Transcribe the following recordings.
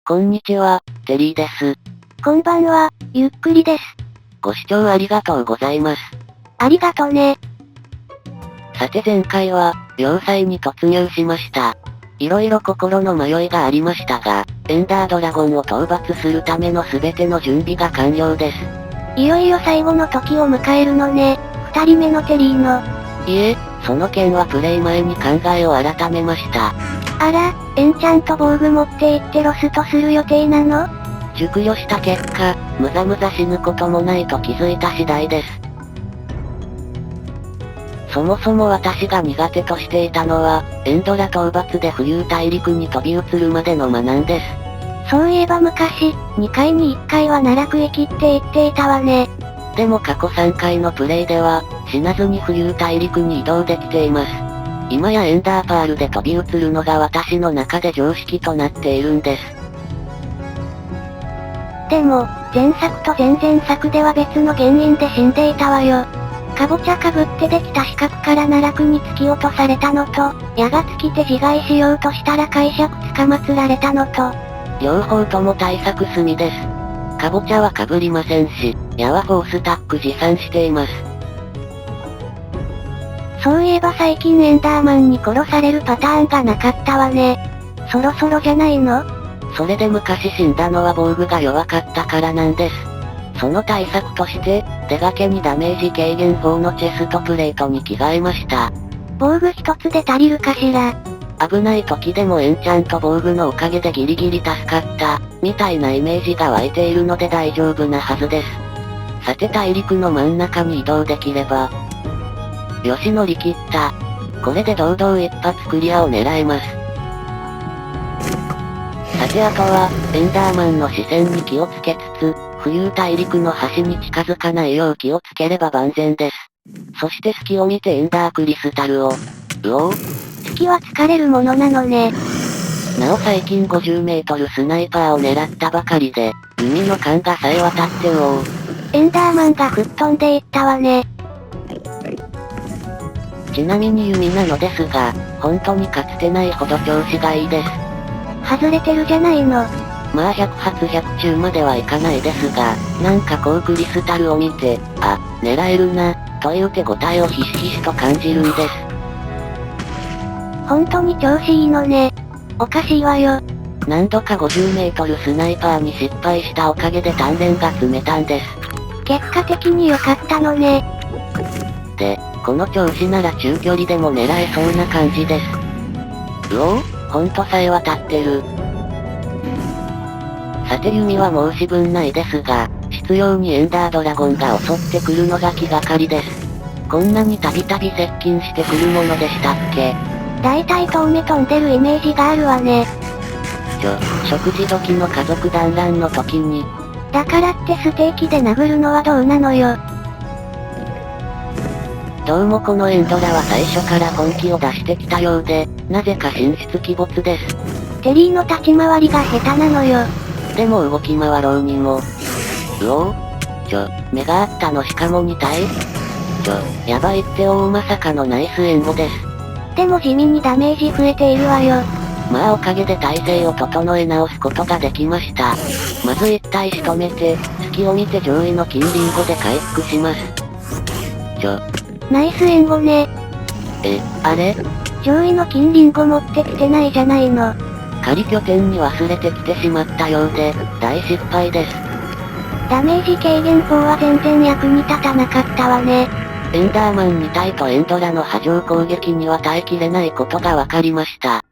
こんにちは、テリーです。こんばんは、ゆっくりです。ご視聴ありがとうございます。ありがとね。さて前回は、要塞に突入しました。色々心の迷いがありましたが、エンダードラゴンを討伐するための全ての準備が完了です。いよいよ最後の時を迎えるのね、二人目のテリーの。いえ、その件はプレイ前に考えを改めました。あら、エンチャント防具持って行ってロストする予定なの？熟慮した結果、むざむざ死ぬこともないと気づいた次第です。そもそも私が苦手としていたのは、エンドラ討伐で浮遊大陸に飛び移るまでの間なんです。そういえば昔、2回に1回は奈落駅って言っていたわね。でも過去3回のプレイでは、死なずに浮遊大陸に移動できています。今やエンダーパールで飛び移るのが私の中で常識となっているんです。でも、前作と前々作では別の原因で死んでいたわよ。かぼちゃかぶってできた四角から奈落に突き落とされたのと、矢が尽きて自害しようとしたら解釈つかまつられたのと。両方とも対策済みです。かぼちゃは被りませんし、矢はフォースタック持参しています。そういえば最近エンダーマンに殺されるパターンがなかったわね。そろそろじゃないの？それで昔死んだのは防具が弱かったからなんです。その対策として、手掛けにダメージ軽減4のチェストプレートに着替えました。防具一つで足りるかしら？危ない時でもエンチャント防具のおかげでギリギリ助かった、みたいなイメージが湧いているので大丈夫なはずです。さて大陸の真ん中に移動できれば。よし乗り切った。これで堂々一発クリアを狙えます。さてあとは、エンダーマンの視線に気をつけつつ、浮遊大陸の端に近づかないよう気をつければ万全です。そして隙を見てエンダークリスタルを。うおー。隙は疲れるものなのね。なお最近50メートルスナイパーを狙ったばかりで、弓の勘がさえ渡ってうおー。エンダーマンが吹っ飛んでいったわね。ちなみに弓なのですが、本当にかつてないほど調子がいいです。外れてるじゃないの。まあ100発100中まではいかないですが、なんかこうクリスタルを見て、あ、狙えるな、という手応えをひしひしと感じるんです。本当に調子いいのね。おかしいわよ。何度か50メートルスナイパーに失敗したおかげで鍛錬が積めたんです。結果的に良かったのね。で、この調子なら中距離でも狙えそうな感じです。うおー、ほんとさえ渡ってる。さて弓は申し分ないですが、執拗にエンダードラゴンが襲ってくるのが気がかりです。こんなにたびたび接近してくるものでしたっけ？大体遠目飛んでるイメージがあるわね。食事時の家族団らんの時に。だからってステーキで殴るのはどうなのよ。どうもこのエンドラは最初から本気を出してきたようで、なぜか神出鬼没です。テリーの立ち回りが下手なのよ。でも動き回ろうにも。うお目があったのしかも2体？やばいってまさかのナイス援護です。でも地味にダメージ増えているわよ。まあおかげで体勢を整え直すことができました。まず1体仕留めて、隙を見て上位の金リンゴで回復します。ナイス援護ね。あれ？上位の金リンゴ持ってきてないじゃないの。仮拠点に忘れてきてしまったようで、大失敗です。ダメージ軽減法は全然役に立たなかったわね。エンダーマン2体とエンドラの波状攻撃には耐えきれないことが分かりました。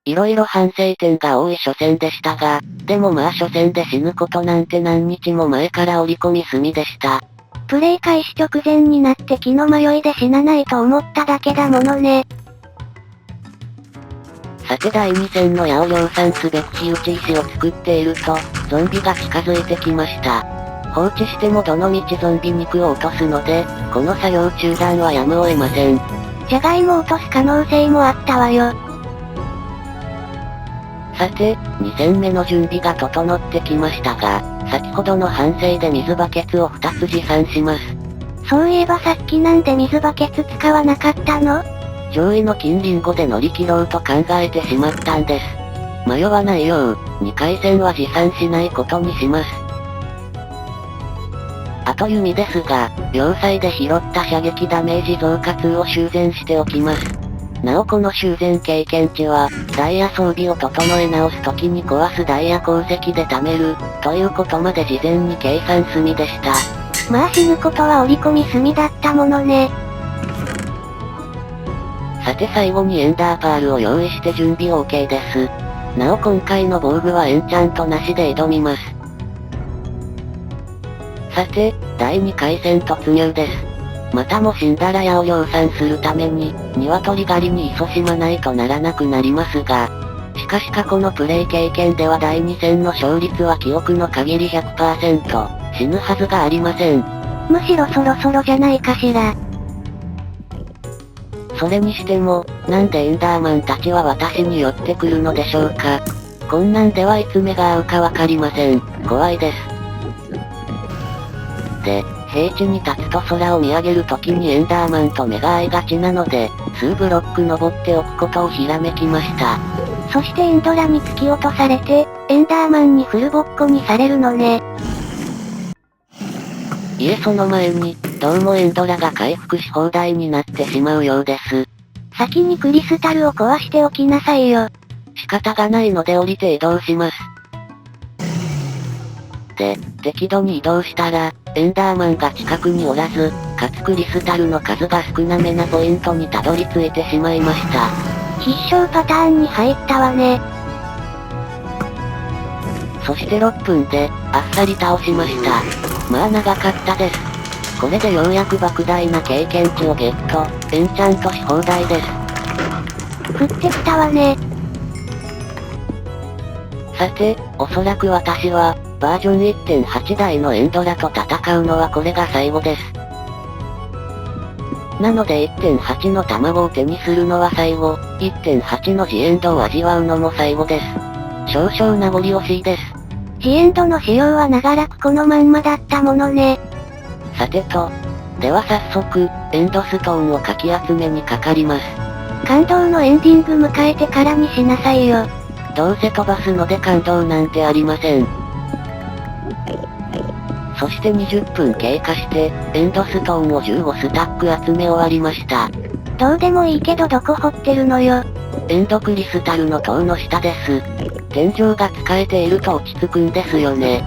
色々反省点が多い初戦でしたが、でもまあ初戦で死ぬことなんて何日も前から織り込み済みでした。プレイ開始直前になって気の迷いで死なないと思っただけだものね。さて第2戦の矢を量産すべき火打ち石を作っていると、ゾンビが近づいてきました。放置してもどのみちゾンビ肉を落とすので、この作業中断はやむを得ません。じゃがいも落とす可能性もあったわよ。さて、2戦目の準備が整ってきましたが、先ほどの反省で水バケツを2つ持参します。そういえばさっきなんで水バケツ使わなかったの？上位の金リンゴで乗り切ろうと考えてしまったんです。迷わないよう、2回戦は持参しないことにします。あと弓ですが、要塞で拾った射撃ダメージ増加2を修繕しておきます。なおこの修繕経験値は、ダイヤ装備を整え直す時に壊すダイヤ鉱石で貯める、ということまで事前に計算済みでした。まあ死ぬことは織り込み済みだったものね。さて最後にエンダーパールを用意して準備 OK です。なお今回の防具はエンチャントなしで挑みます。さて、第2回戦突入です。またも死んだら矢を量産するために、鶏狩りに勤しまないとならなくなりますが、しかし過去のプレイ経験では第2戦の勝率は記憶の限り 100%、死ぬはずがありません。むしろそろそろじゃないかしら。それにしても、なんでエンダーマンたちは私に寄ってくるのでしょうか。こんなんではいつ目が合うかわかりません。怖いです。で、平地に立つと空を見上げるときにエンダーマンと目が合いがちなので、数ブロック登っておくことをひらめきました。そしてエンドラに突き落とされて、エンダーマンにフルボッコにされるのね。いえその前に、どうもエンドラが回復し放題になってしまうようです。先にクリスタルを壊しておきなさいよ。仕方がないので降りて移動します。で、適度に移動したら、エンダーマンが近くにおらず、かつクリスタルの数が少なめなポイントにたどり着いてしまいました。必勝パターンに入ったわね。そして6分で、あっさり倒しました。まあ長かったです。これでようやく莫大な経験値をゲット、エンチャントし放題です。降ってきたわね。さて、おそらく私は、バージョン 1.8 台のエンドラと戦うのはこれが最後です。なので 1.8 の卵を手にするのは最後、1.8 のジエンドを味わうのも最後です。少々名残惜しいです。ジエンドの使用は長らくこのまんまだったものね。さてと。では早速、エンドストーンをかき集めにかかります。感動のエンディング迎えてからにしなさいよ。どうせ飛ばすので感動なんてありません。そして20分経過して、エンドストーンを15スタック集め終わりました。どうでもいいけどどこ掘ってるのよ。エンドクリスタルの塔の下です。天井が使えていると落ち着くんですよね。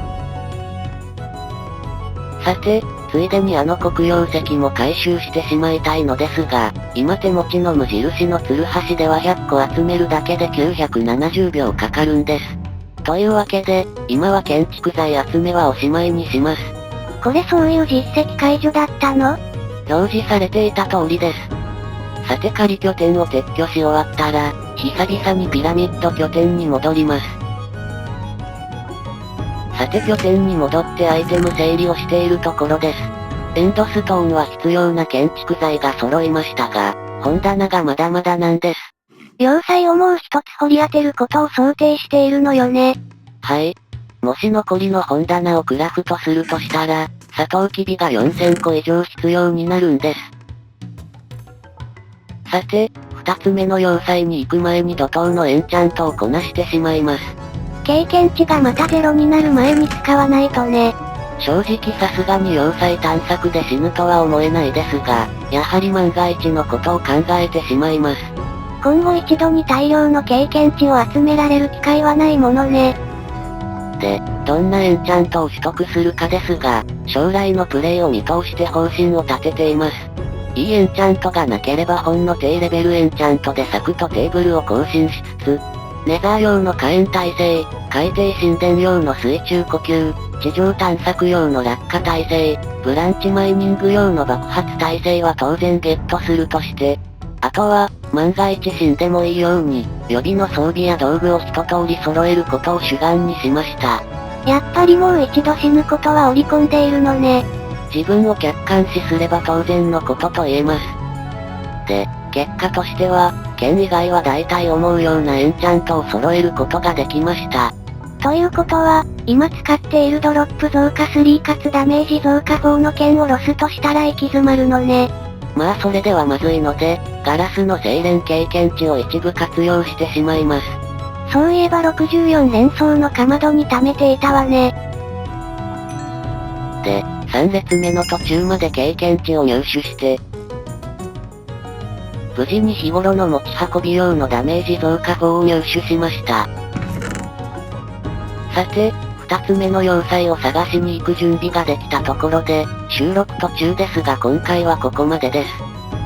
さて、ついでにあの黒曜石も回収してしまいたいのですが、今手持ちの無印のツルハシでは100個集めるだけで970秒かかるんです。というわけで、今は建築材集めはおしまいにします。これそういう実績解除だったの？表示されていた通りです。さて仮拠点を撤去し終わったら、久々にピラミッド拠点に戻ります。さて拠点に戻ってアイテム整理をしているところです。エンドストーンは必要な建築材が揃いましたが、本棚がまだまだなんです。要塞をもう一つ掘り当てることを想定しているのよね。はい。もし残りの本棚をクラフトするとしたら、サトウキビが4000個以上必要になるんです。さて、二つ目の要塞に行く前に怒涛のエンチャントをこなしてしまいます。経験値がまたゼロになる前に使わないとね。正直さすがに要塞探索で死ぬとは思えないですが、やはり万が一のことを考えてしまいます。今後一度に大量の経験値を集められる機会はないものね。で、どんなエンチャントを取得するかですが、将来のプレイを見通して方針を立てています。いいエンチャントがなければほんの低レベルエンチャントでサクッとテーブルを更新しつつ、ネザー用の火炎耐性、海底神殿用の水中呼吸、地上探索用の落下耐性、ブランチマイニング用の爆発耐性は当然ゲットするとして、あとは、万が一死んでもいいように、予備の装備や道具を一通り揃えることを主眼にしました。やっぱりもう一度死ぬことは織り込んでいるのね。自分を客観視すれば当然のことと言えます。で、結果としては、剣以外は大体思うようなエンチャントを揃えることができました。ということは、今使っているドロップ増加3かつダメージ増加4の剣をロスとしたら行き詰まるのね。まあそれではまずいので、ガラスの精錬経験値を一部活用してしまいます。そういえば64連装のかまどに貯めていたわね。で、3列目の途中まで経験値を入手して、無事に日頃の持ち運び用のダメージ増加法を入手しました。さて、2つ目の要塞を探しに行く準備ができたところで、収録途中ですが今回はここまでです。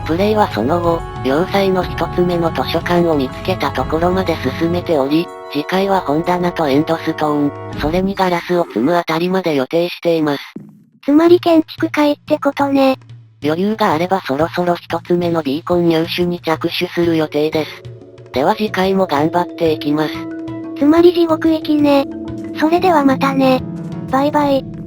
プレイはその後、要塞の1つ目の図書館を見つけたところまで進めており、次回は本棚とエンドストーン、それにガラスを積むあたりまで予定しています。つまり建築会ってことね。余裕があればそろそろ1つ目のビーコン入手に着手する予定です。では次回も頑張っていきます。つまり地獄行きね。それではまたね。バイバイ。